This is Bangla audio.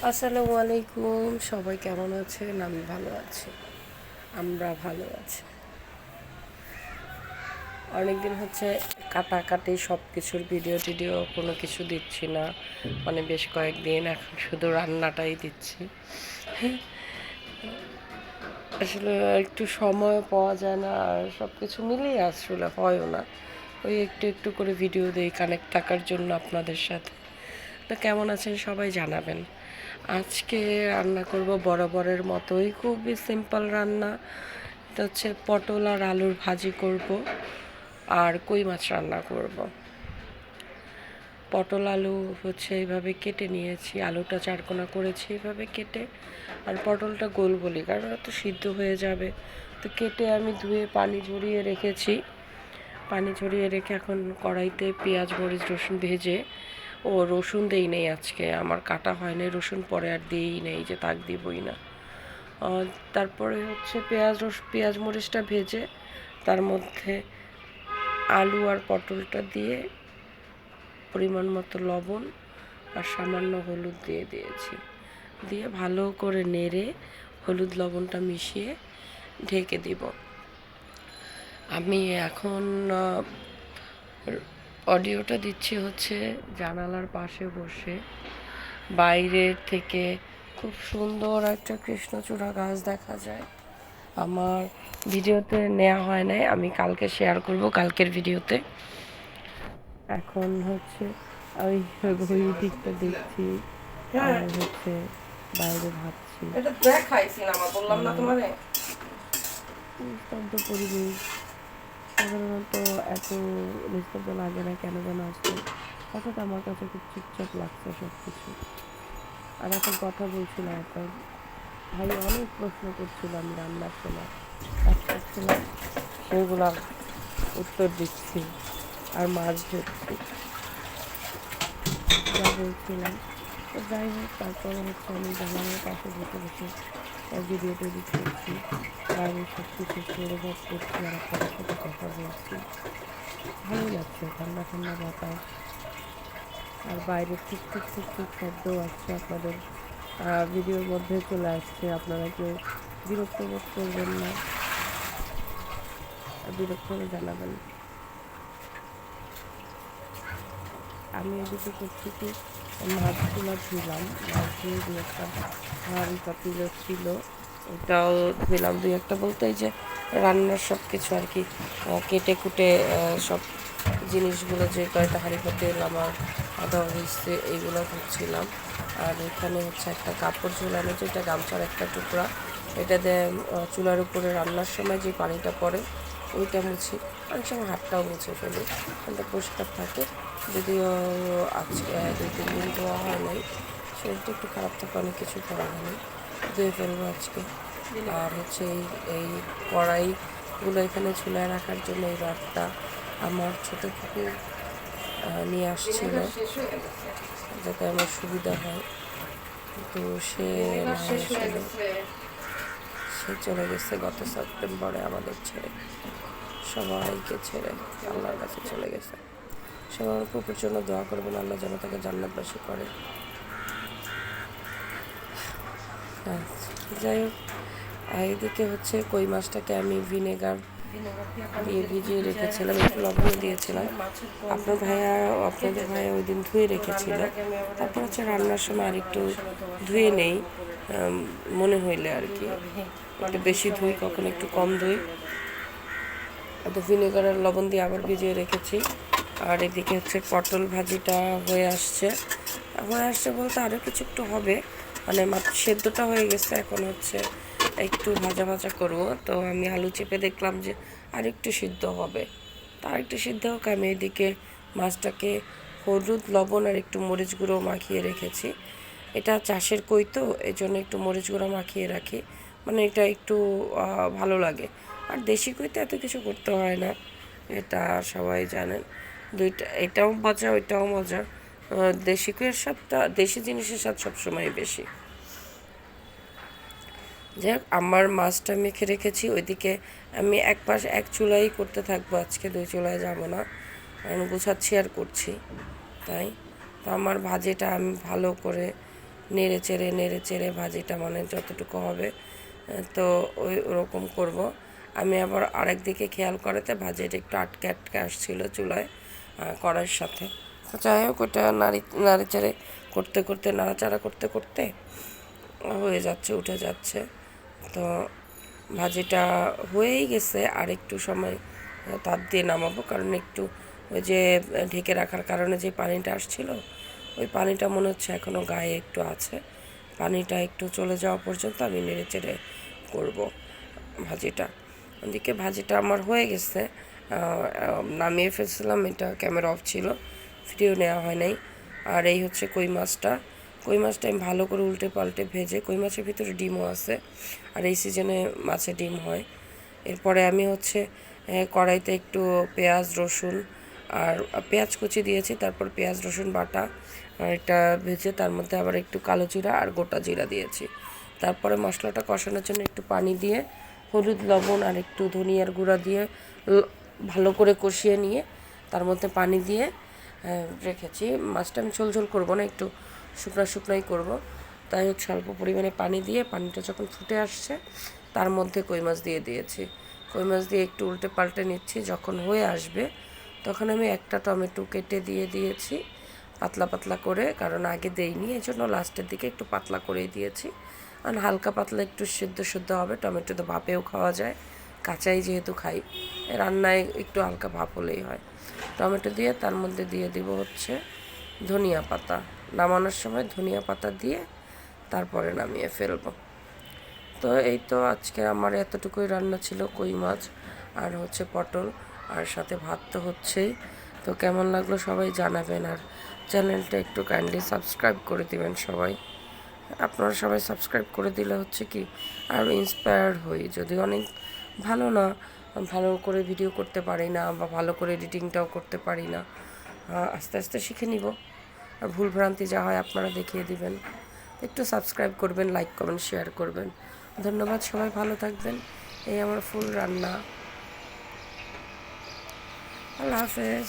আসসালামু আলাইকুম, সবাই কেমন আছেন? আমি ভালো আছি, আমরা ভালো আছি। অনেকদিন হচ্ছে কাটাকাটি সব কিছুর ভিডিও টিডিও কোনো কিছু দিচ্ছি না, মানে বেশ কয়েকদিন এখন শুধু রান্নাটাই দিচ্ছি। আসলে একটু সময় পাওয়া যায় না, আর সব কিছু মিলিয়ে আসলে হয়ও না। ওই একটু একটু করে ভিডিও দিই কানেক্ট থাকার জন্য আপনাদের সাথে। তো কেমন আছেন সবাই জানাবেন। আজকে রান্না করব বরাবরের মতোই, খুবই সিম্পল রান্না। এটা হচ্ছে পটল আর আলুর ভাজি করব, আর কই মাছ রান্না করব। পটল আলু হচ্ছে এইভাবে কেটে নিয়েছি, আলুটা চারকোনা করেছি এভাবে কেটে, আর পটলটা গোল বলি কারণ ওটা তো সিদ্ধ হয়ে যাবে। তো কেটে আমি ধুয়ে পানি ঝরিয়ে রেখেছি। পানি ঝরিয়ে রেখে এখন কড়াইতে পেঁয়াজ মরিচ রসুন ভেজে, রসুন দেই নেই আজকে, আমার কাটা হয় নাই রসুন, পরে আর দিই নেই যে তাক দিবই না। তারপরে হচ্ছে পেঁয়াজ মরিচটা ভেজে তার মধ্যে আলু আর পটলটা দিয়ে পরিমাণ মতো লবণ আর সামান্য হলুদ দিয়ে দিয়েছি, দিয়ে ভালো করে নেড়ে হলুদ লবণটা মিশিয়ে ঢেকে দিব। আমি এখন অডিওটা দিচ্ছি হচ্ছে জানালার পাশে বসে। বাইরের থেকে খুব সুন্দর একটা কৃষ্ণচূড়া গাছ দেখা যায়। আমার ভিডিওতে নেওয়া হয় নাই, আমি কালকে শেয়ার করব কালকের ভিডিওতে। এখন হচ্ছে ওই ওই দিকটা দেখছি আর হচ্ছে বাইরে ভাবছি। এটা দেখাইছি না, আমার বললাম না তোমারে। নিস্তব্ধ পরিবেশ, সাধারণত এত নিস্তব্ধ লাগে না কেন যেন আজকে হঠাৎ আমার কাছে খুব চুপচাপ লাগছে সব কিছু। আর এখন কথা বলছিলাম, একটা ভাই অনেক প্রশ্ন করছিল, আমি রান্নার সময় কাজ করছিলাম, সেগুলার উত্তর দিচ্ছি আর মাছ ধরছি, যা বলছিলাম। তো যাই হোক, তারপরে হচ্ছে আমি জানালার পাশে বসে বসে ভিডিও তৈরি করছি, বাইরে সব কিছু অনুভব করছি আর আপনাদের সাথে কথা বলছি। ভালো লাগছে, ঠান্ডা ঠান্ডা বাতাস, আর বাইরে টুকটুক টুকটুক শব্দও আসছে, আপনাদের ভিডিওর মধ্যে চলে আসছে। আপনারা কেউ বিরক্ত বোধ করবেন না, বিরক্ত হলে জানাবেন। আমি এদিকে করছি কি, মাছগুলো ধুলাম, মাছ ধুয়ে দু একটা হাঁড়ি পাতিল ছিল ওটাও ধুলাম, দুই একটা বলতে এই যে রান্নার সব কিছু আর কি, কেটে কুটে সব জিনিসগুলো যে কয়টা হাঁড়ি পাতিল আমার দেওয়া হয়েছে এইগুলো ধুচ্ছিলাম। আর এখানে হচ্ছে একটা কাপড় ঝুলানো, যেটা গামছার একটা টুকরা, এটা দিয়ে চুলার উপরে রান্নার সময় যে পানিটা পড়ে ওইটা মুছি। অনেক সময় হাতটাও মুছে ফেলি, কিন্তু পরিষ্কার থাকে। যদিও আজকে 2-3 দিন ধোয়া হয় নাই, শরীরটা একটু খারাপ থাকে, অনেক কিছু করা হয়নি, ধুয়ে ফেলবো আজকে। আর হচ্ছে এই কড়াইগুলো এখানে চুলায় রাখার জন্য এই রডটা আমার ছোটো কুকুর নিয়ে আসছিল, যাতে আমার সুবিধা হয়। তো সে সে চলে গেছে গত সেপ্টেম্বরে আমাদের ছেড়ে, সবাইকে ছেড়ে আল্লাহর কাছে চলে গেছে। সবাই আমার কুকুর জন্য দোয়া করবেন, আল্লাহ যেন তাকে জান্নাতবাসী করে। যাই হোক, এদিকে হচ্ছে কই মাছটাকে আমি ভিনেগার দিয়ে ভিজিয়ে রেখেছিলাম, একটু লবণ দিয়েছিলাম। আপনাদের ভাইয়া ওই দিন ধুয়ে রেখেছিল, তারপর হচ্ছে রান্নার সময় আর একটু ধুয়ে নেই, মনে হইলে আর কি, একটু বেশি ধুই, কখনো একটু কম ধুই। তো ভিনেগার আর লবণ দিয়ে আবার ভিজিয়ে রেখেছি। আর এদিকে হচ্ছে পটল ভাজিটা হয়ে আসছে, বলতে আরও কিছু একটু হবে, মানে মাত্র সেদ্ধটা হয়ে গেছে, এখন হচ্ছে একটু ভাজা ভাজা করবো। তো আমি আলু চেপে দেখলাম যে আর একটু সিদ্ধ হবে, তো আর একটু সিদ্ধ হোক। আমি এদিকে মাছটাকে হলুদ লবণ আর একটু মরিচ গুঁড়ো মাখিয়ে রেখেছি। এটা চাষের কই তো, এই জন্য একটু মরিচ গুঁড়ো মাখিয়ে রাখি, মানে এটা একটু ভালো লাগে। আর দেশি কইতে এত কিছু করতে হয় না, এটা সবাই জানেন। দুইটা, এটাও মজা ওইটাও মজা। দেশি কইয়ের স্বাদটা, দেশি জিনিসের স্বাদ সবসময় বেশি। যাই হোক, আমার মাছটা মেখে রেখেছি, ওইদিকে আমি এক চুলাই করতে থাকবো আজকে, 2 চুলায় যাব না, কারণ গুছাচ্ছি আর করছি তাই। তো আমার ভাজিটা আমি ভালো করে নেড়ে চেড়ে ভাজিটা মানে যতটুকু হবে তো ওরকম করব। আমি আবার আরেক দিকে খেয়াল করাতে ভাজিটা একটু আটকে আটকে আসছিল চুলায় কড়াইয়ের সাথে। তো যাই হোক ওটা নাড়িচাড়ে করতে করতে নাড়াচাড়া করতে করতে হয়ে যাচ্ছে, উঠে যাচ্ছে। তো ভাজিটা হয়েই গেছে, আর একটু সময় তাপ দিয়ে নামাবো, কারণ একটু ওই যে ঢেকে রাখার কারণে যে পানিটা আসছিল ওই পানিটা মনে হচ্ছে এখনও গায়ে একটু আছে। পানিটা একটু চলে যাওয়া পর্যন্ত আমি নেড়ে চেড়ে করবো ভাজিটা। ওদিকে ভাজিটা আমার হয়ে গেছে, নামিয়ে ফেলছিলাম, এটা ক্যামেরা অফ ছিল, ভিডিও নেওয়া হয় নাই। আর এই হচ্ছে কই মাছটা আমি ভালো করে উল্টে পাল্টে ভেজে, কই মাছের ভিতরে ডিমও আছে, আর এই সিজনে মাছে ডিম হয়। এরপরে আমি হচ্ছে কড়াইতে একটু পেঁয়াজ রসুন আর পেঁয়াজ কুচি দিয়েছি, তারপর পেঁয়াজ রসুন বাটা এটা ভেজে তার মধ্যে আবার একটু কালো জিরা আর গোটা জিরা দিয়েছি। তারপরে মশলাটা কষানোর জন্য একটু পানি দিয়ে হলুদ লবণ আর একটু ধনিয়ার গুঁড়া দিয়ে ভালো করে কষিয়ে নিয়ে তার মধ্যে পানি দিয়ে রেখেছি। মাছটা আমি ঝোল ঝোল করবো না, একটু শুকনো শুকনোই করবো। তাই হচ্ছে অল্প পরিমাণে পানি দিয়ে, পানিটা যখন ফুটে আসছে তার মধ্যে কই মাছ দিয়ে দিয়েছি। কই মাছ দিয়ে একটু উল্টে পাল্টে নিচ্ছি। যখন হয়ে আসবে তখন আমি একটা টমেটো কেটে দিয়ে দিয়েছি পাতলা পাতলা করে, কারণ আগে দেইনি, এই জন্য লাস্টের দিকে একটু পাতলা করে দিয়েছি। আর হালকা পাতলা একটু সিদ্ধ হবে, টমেটো তো ভাপেও খাওয়া যায়, কাঁচাই যেহেতু খাই, রান্নায় একটু হালকা ভাপ হলেই হয়। টমেটো দিয়ে তার মধ্যে দিয়ে দিব হচ্ছে ধনিয়া পাতা, নামানোর সময় ধনিয়া পাতা দিয়ে তারপরে নামিয়ে ফেলবো। তো এই তো আজকে আমার এতটুকুই রান্না ছিল, কই মাছ আর হচ্ছে পটল, আর সাথে ভাত তো হচ্ছেই। তো কেমন লাগলো সবাই জানাবেন, আর চ্যানেলটা একটু কাইন্ডলি সাবস্ক্রাইব করে দিবেন সবাই। আপনারা সবাই সাবস্ক্রাইব করে দিলে হচ্ছে কি আর ইন্সপায়ার হই, যদি অনেক ভালো না, ভালো করে ভিডিও করতে পারি না বা ভালো করে এডিটিংটাও করতে পারি না, আস্তে আস্তে শিখে নিব। আর ভুলভ্রান্তি যা হয় আপনারা দেখিয়ে দিবেন। একটু সাবস্ক্রাইব করবেন, লাইক কমেন্ট শেয়ার করবেন। ধন্যবাদ, সবাই ভালো থাকবেন। এই আমার ফুল রান্না। আল্লাহ হাফেজ।